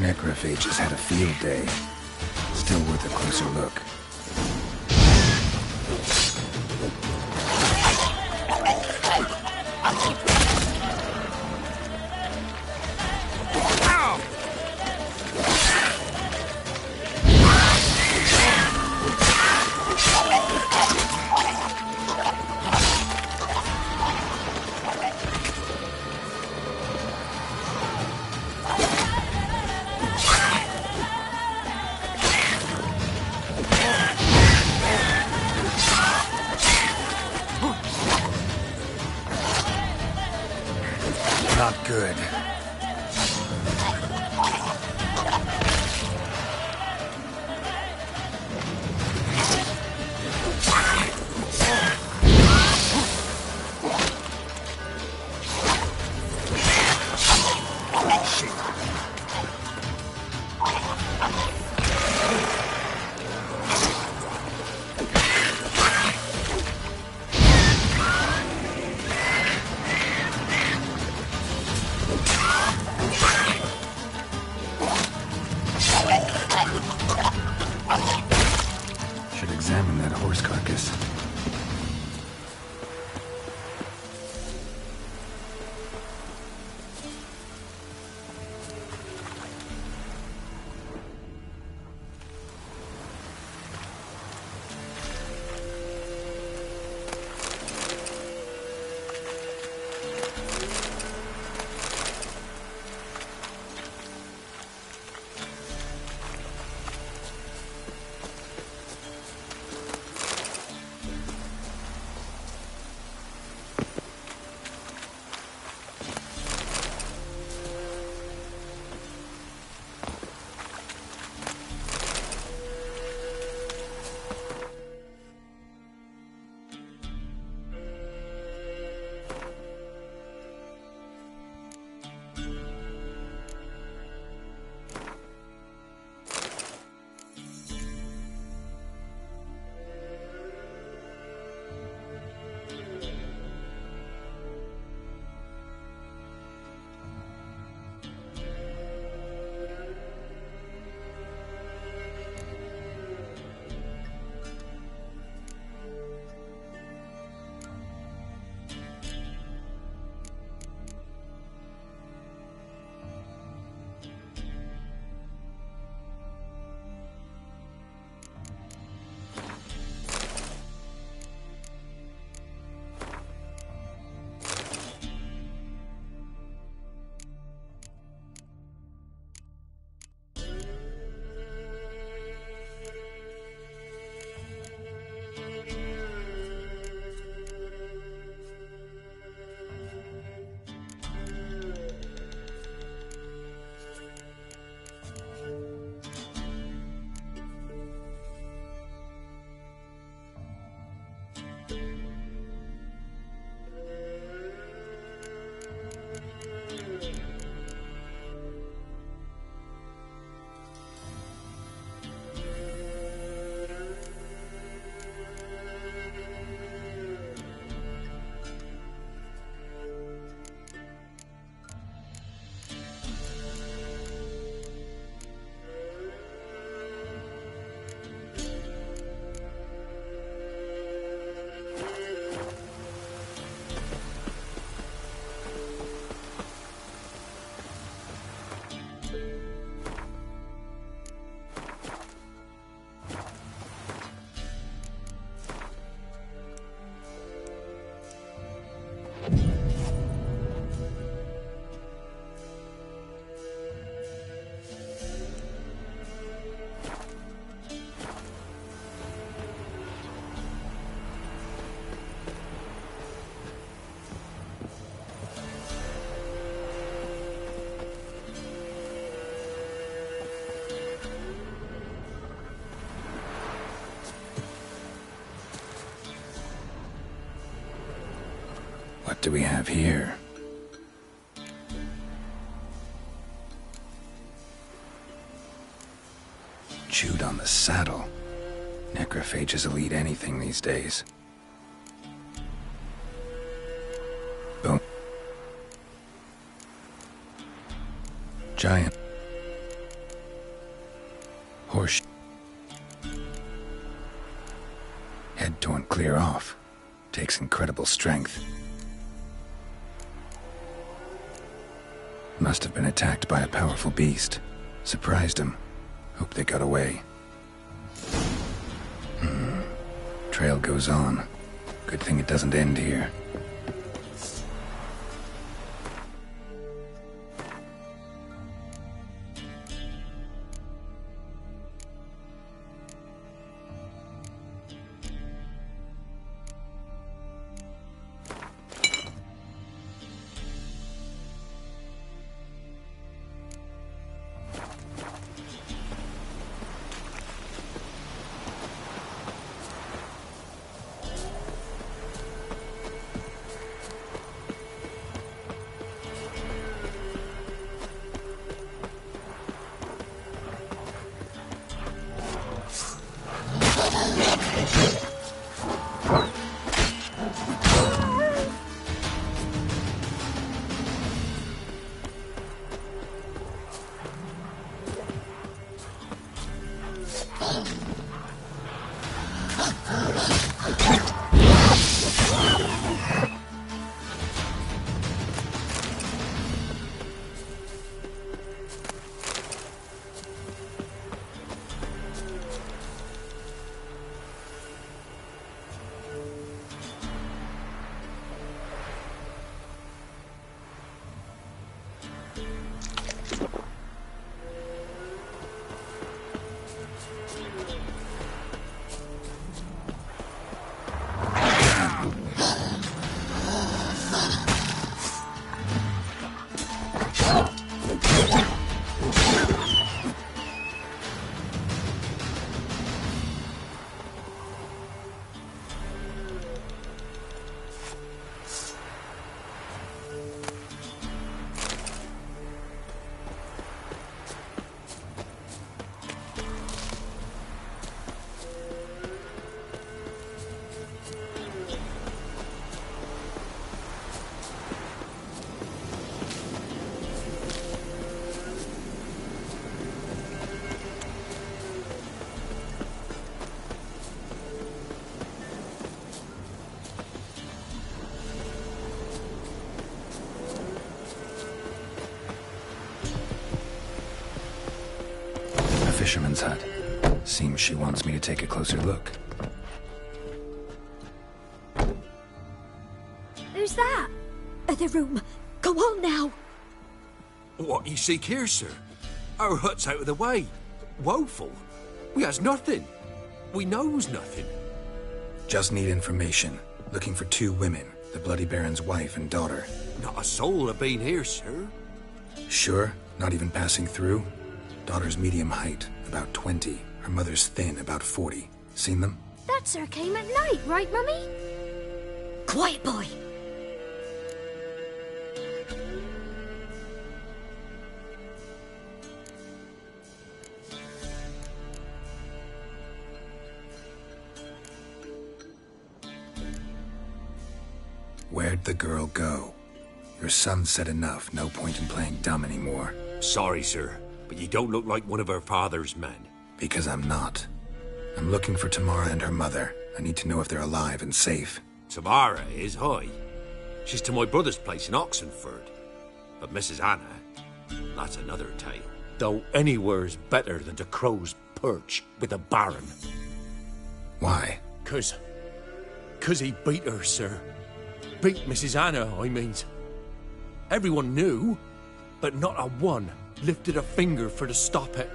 Necrophages had a field day. Still worth a closer look. Not good. Should examine that horse carcass. What do we have here? Chewed on the saddle. Necrophages will eat anything these days. Boom. Giant. Horse. Head torn clear off. Takes incredible strength. Must have been attacked by a powerful beast. Surprised him. Hope they got away. Trail goes on. Good thing it doesn't end here. Fisherman's hut. Seems she wants me to take a closer look. Who's that? The room. Go on now. What you seek here, sir? Our hut's out of the way. Woeful. We has nothing. We knows nothing. Just need information. Looking for 2 women. The Bloody Baron's wife and daughter. Not a soul have been here, sir. Sure? Not even passing through? Daughter's medium height, about 20. Her mother's thin, about 40. Seen them? That sir came at night, right, Mummy? Quiet, boy. Where'd the girl go? Your son said enough. No point in playing dumb anymore. Sorry, sir, but you don't look like one of her father's men. Because I'm not. I'm looking for Tamara and her mother. I need to know if they're alive and safe. Tamara is, hi. She's to my brother's place in Oxenford. But Mrs. Anna, that's another tale. Though anywhere's better than the Crow's Perch with the Baron. Why? 'Cause he beat her, sir. Beat Mrs. Anna, I means. Everyone knew, but not a one lifted a finger for to stop it.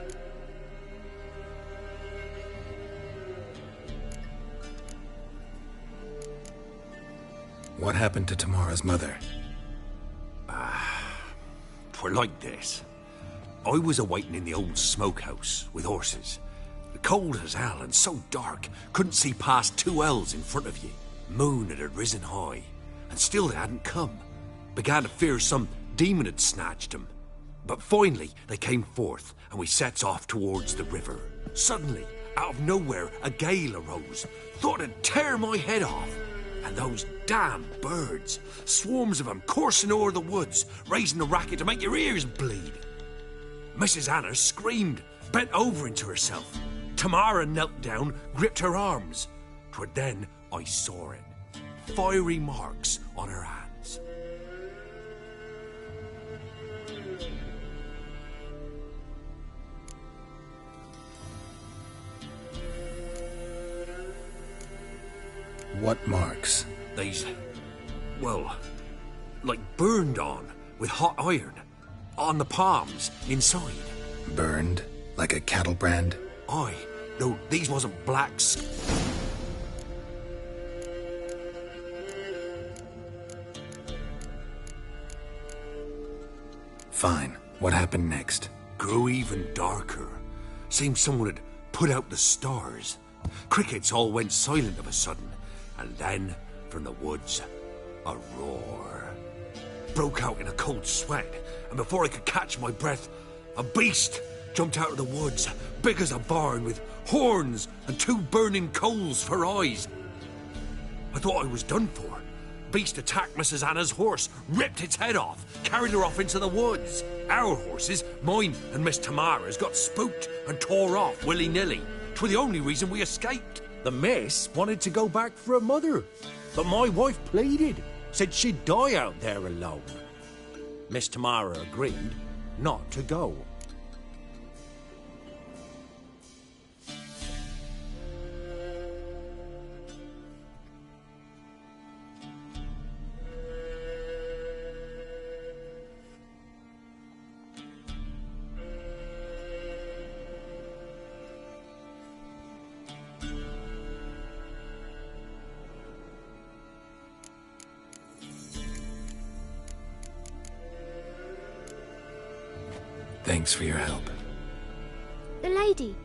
What happened to Tamara's mother? Twere like this. I was awaiting in the old smokehouse with horses. Cold as hell and so dark, couldn't see past 2 ells in front of you. Moon had risen high, and still they hadn't come. Began to fear some demon had snatched them. But finally, they came forth, and we sets off towards the river. Suddenly, out of nowhere, a gale arose. Thought it'd tear my head off. And those damn birds, swarms of them coursing o'er the woods, raising a racket to make your ears bleed. Mrs. Anna screamed, bent over into herself. Tamara knelt down, gripped her arms. 'Twere then I saw it. Fiery marks on her hands. What marks? These, well, like burned on with hot iron. On the palms, inside. Burned? Like a cattle brand? Aye. No, these wasn't blacks. Fine. What happened next? Grew even darker. Seemed someone had put out the stars. Crickets all went silent of a sudden. And then, from the woods, a roar. Broke out in a cold sweat, and before I could catch my breath, a beast jumped out of the woods, big as a barn, with horns and 2 burning coals for eyes. I thought I was done for. Beast attacked Mrs. Anna's horse, ripped its head off, carried her off into the woods. Our horses, mine and Miss Tamara's, got spooked and tore off willy-nilly. 'Twere the only reason we escaped. The miss wanted to go back for her mother, but my wife pleaded, said she'd die out there alone. Miss Tamara agreed not to go. Thanks for your help. The lady.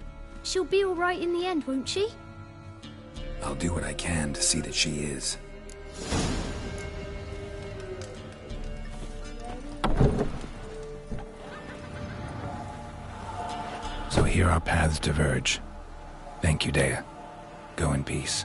She'll be all right in the end, won't she? I'll do what I can to see that she is. So here our paths diverge. Thank you, Dea. Go in peace.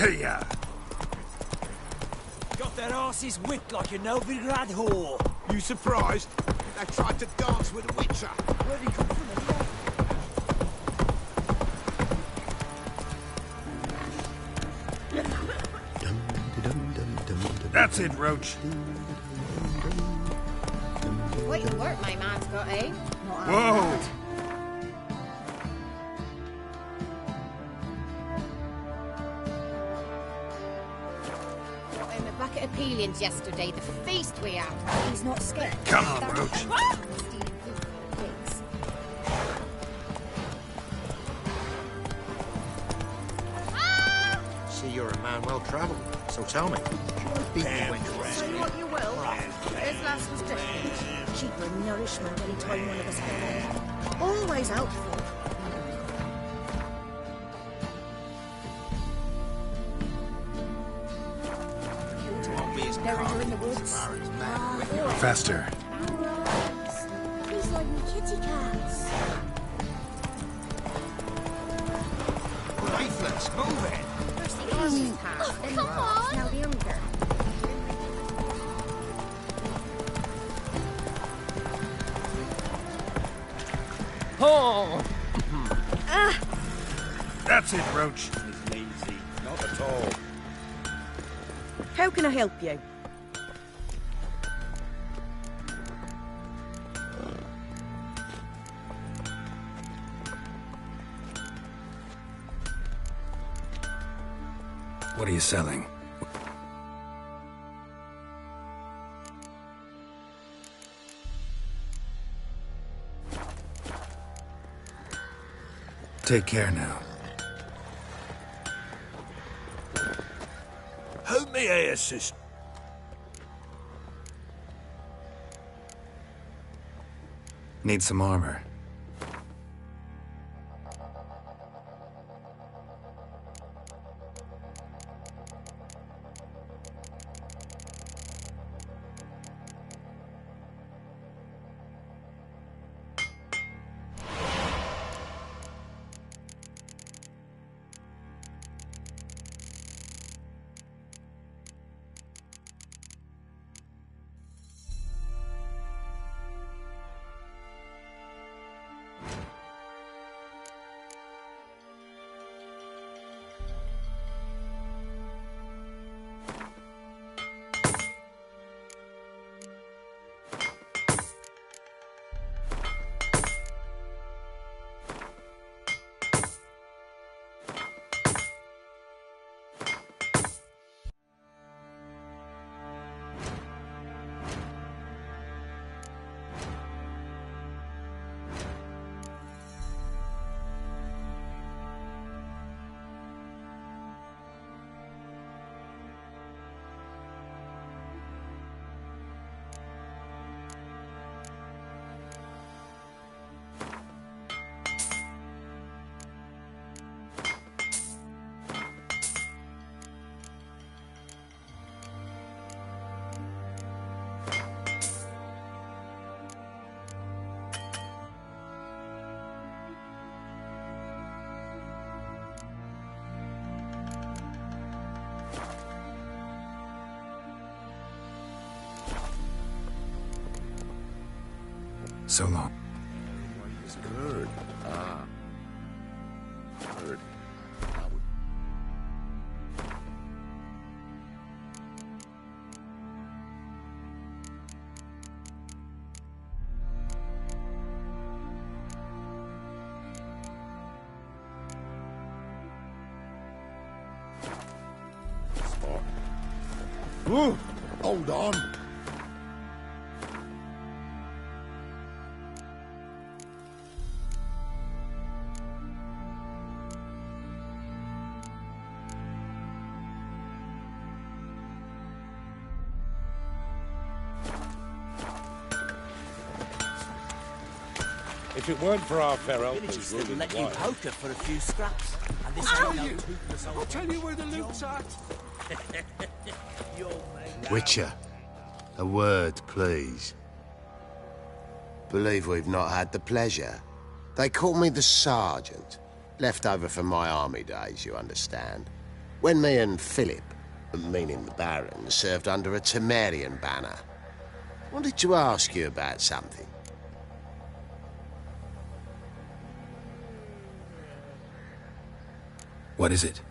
Hey-ya! Got their asses whipped like a Novigrad whore. You surprised? They tried to dance with a witcher. Where'd he come from anyway? That's it, Roach. Quite the work my man's got, eh? Not Whoa! got him a bucket of peelings yesterday, the feast we had. He's not scared. Come on, Roach. See, you're a man well travelled. So tell me, should I beat you when you're Say what you will, his lass was different. She'd bring nourishment any time one of us got on. Always helpful. Buried her in the woods. Faster. He's like me kitty cats. Faithless, move it! First the easiest path, then the come rough, on. now the younger. Oh! That's it, Roach. It's lazy. Not at all. How can I help you? What are you selling? Take care now. How may I assist? Need some armor. So long. Good. Ah. Good. Spot. Ooh, hold on. If it weren't for our Pharaoh, Villagers who's still ruling let the you wild. poker for a few scraps. And this I'll is tell you. I'll tell you where the loot's at. Witcher, a word, please. Believe we've not had the pleasure. They call me the Sergeant. Left over from my army days, you understand. When me and Philip, meaning the Baron, served under a Temerian banner, wanted to ask you about something. What is it?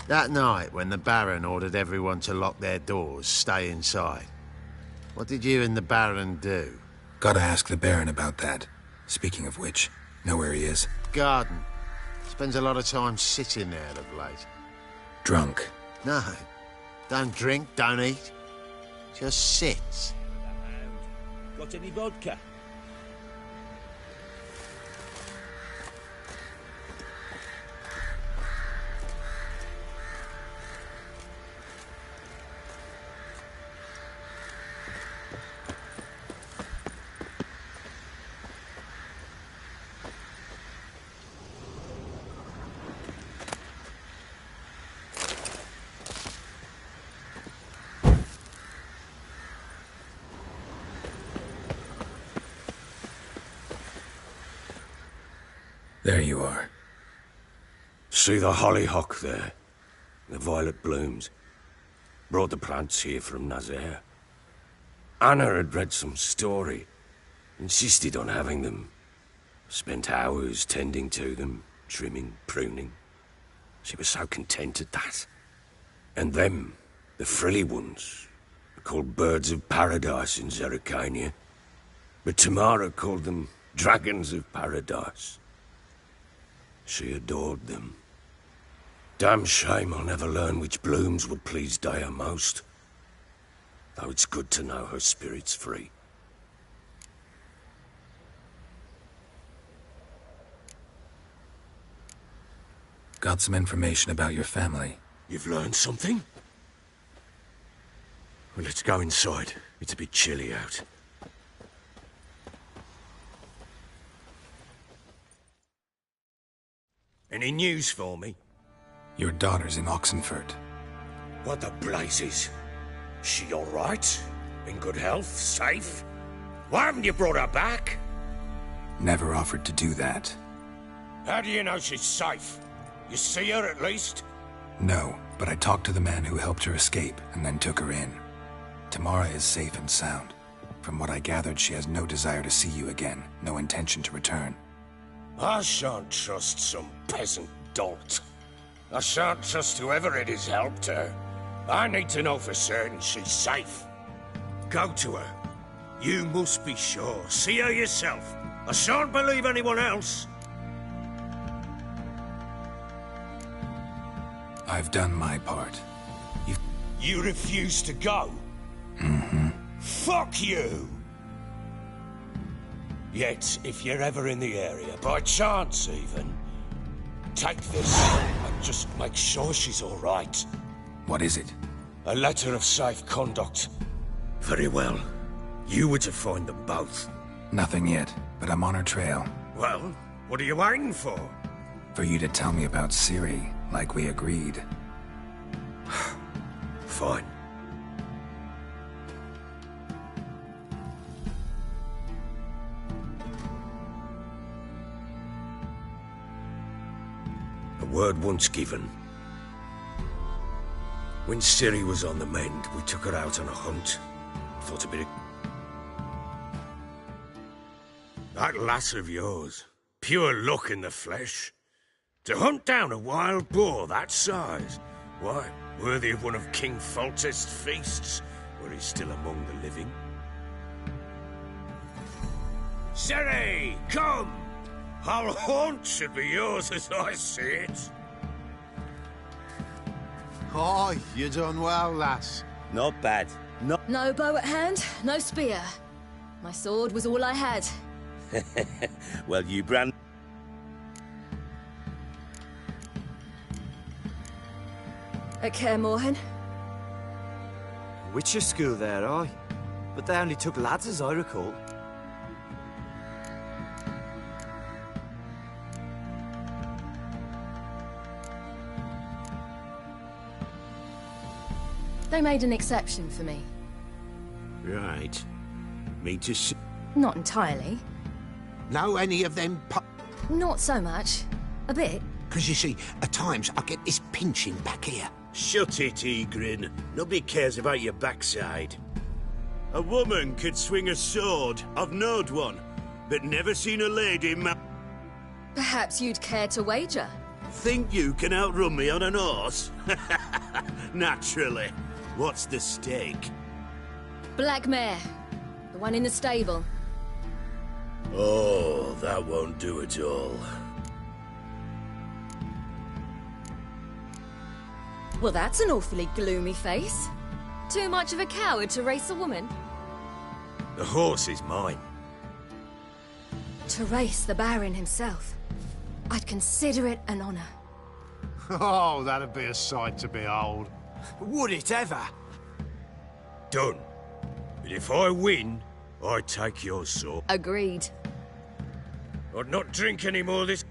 That night, when the Baron ordered everyone to lock their doors, stay inside, what did you and the Baron do? Gotta ask the Baron about that. Speaking of which, know where he is? Garden. Spends a lot of time sitting there of late. Drunk. No. Don't drink, don't eat. Just sits. Got any vodka? There you are. See the hollyhock there? The violet blooms. Brought the plants here from Nazaire. Anna had read some story. Insisted on having them. Spent hours tending to them, trimming, pruning. She was so content at that. And them, the frilly ones, are called birds of paradise in Zerrikania. But Tamara called them dragons of paradise. She adored them. Damn shame I'll never learn which blooms would please Dea most. Though it's good to know her spirit's free. Got some information about your family. You've learned something? Well, let's go inside. It's a bit chilly out. Any news for me? Your daughter's in Oxenfurt. What the blazes? She all right? In good health? Safe? Why haven't you brought her back? Never offered to do that. How do you know she's safe? You see her at least? No, but I talked to the man who helped her escape and then took her in. Tamara is safe and sound. From what I gathered, she has no desire to see you again, no intention to return. I shan't trust some peasant dolt. I shan't trust whoever it is helped her. I need to know for certain she's safe. Go to her. You must be sure. See her yourself. I shan't believe anyone else. I've done my part. You refuse to go? Mm-hmm. Fuck you! Yet, if you're ever in the area, by chance even, take this and just make sure she's all right. What is it? A letter of safe conduct. Very well. You were to find them both. Nothing yet, but I'm on her trail. Well, what are you waiting for? For you to tell me about Ciri, like we agreed. Fine. A word once given. When Ciri was on the mend, we took her out on a hunt. Thought a bit of... That lass of yours, pure luck in the flesh. To hunt down a wild boar that size, why, worthy of one of King Foltest's feasts, were he still among the living. Ciri, come! Our haunt should be yours as I see it. Aye, you done well, lass. Not bad. No bow at hand, no spear. My sword was all I had. Well, you brand... At Kaer Morhen? Witcher school there, aye. But they only took lads, as I recall. They made an exception for me. Right. Me to see... Not entirely. Know any of them Not so much. A bit. Because you see, at times I get this pinching back here. Shut it, Egrin. Nobody cares about your backside. A woman could swing a sword. I've knowed one, but never seen a lady Perhaps you'd care to wager? Think you can outrun me on an horse? Naturally. What's the stake? Black mare. The one in the stable. Oh, that won't do at all. Well, that's an awfully gloomy face. Too much of a coward to race a woman? The horse is mine. To race the Baron himself. I'd consider it an honor. Oh, that'd be a sight to behold. Would it ever? Done. But if I win, I take your sword. Agreed. I'd not drink any more this...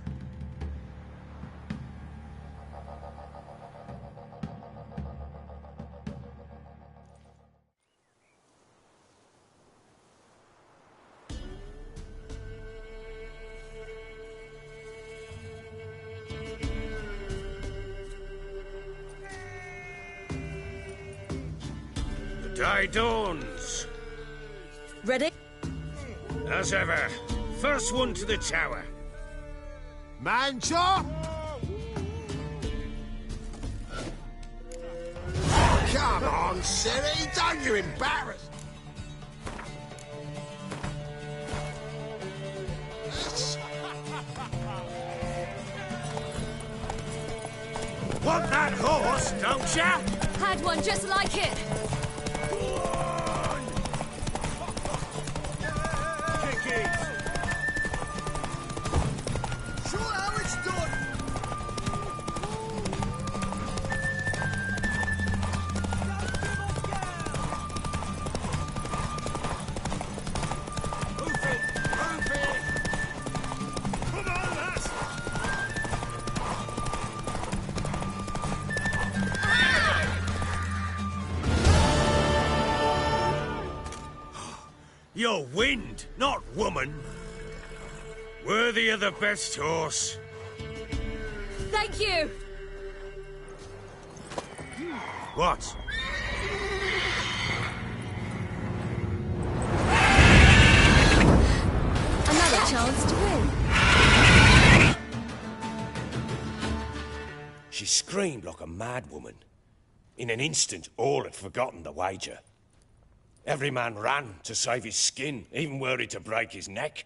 The day dawns. Ready? As ever, first one to the tower. Man chop! Come on, Siri, don't you embarrass... Want that horse, don't ya? Had one just like it. Kick it! Sure how it's done! Move it! Move it! Come on, lass! You're wind, not woman. Worthy of the best horse. Thank you. What? Another chance to win. She screamed like a mad woman. In an instant, all had forgotten the wager. Every man ran to save his skin, even were he to break his neck.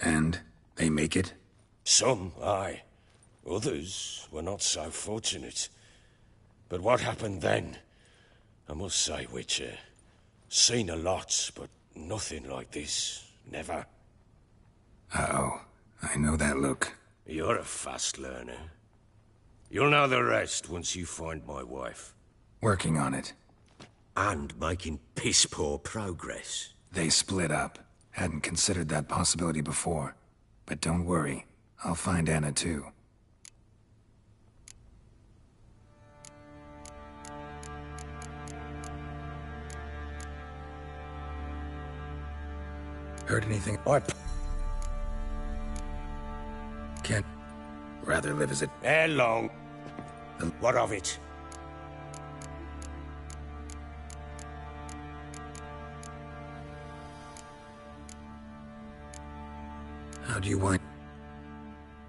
And they make it? Some, aye. Others were not so fortunate. But what happened then? I must say, Witcher, seen a lot, but nothing like this. Never. Uh-oh. I know that look. You're a fast learner. You'll know the rest once you find my wife. Working on it. And making piss-poor progress. They split up. Hadn't considered that possibility before. But don't worry. I'll find Anna too. Heard anything? Can't rather live as it. Ere long. What of it? How do you want?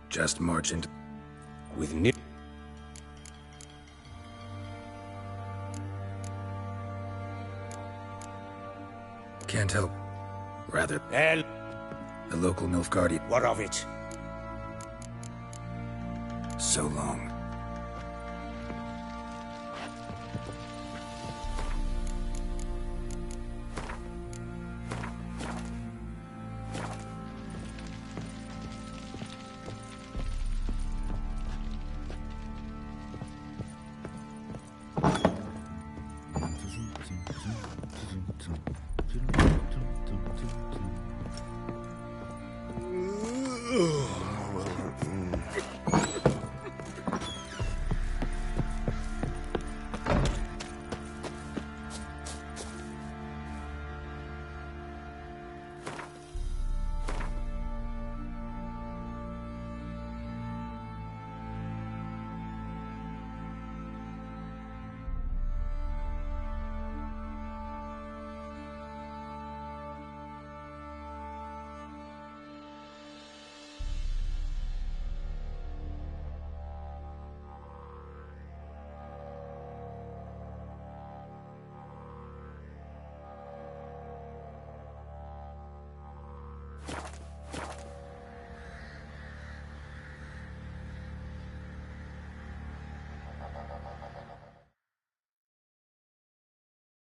Just march into... With new... Can't help. Rather... El... The local Nilfgaardian. What of it? So long.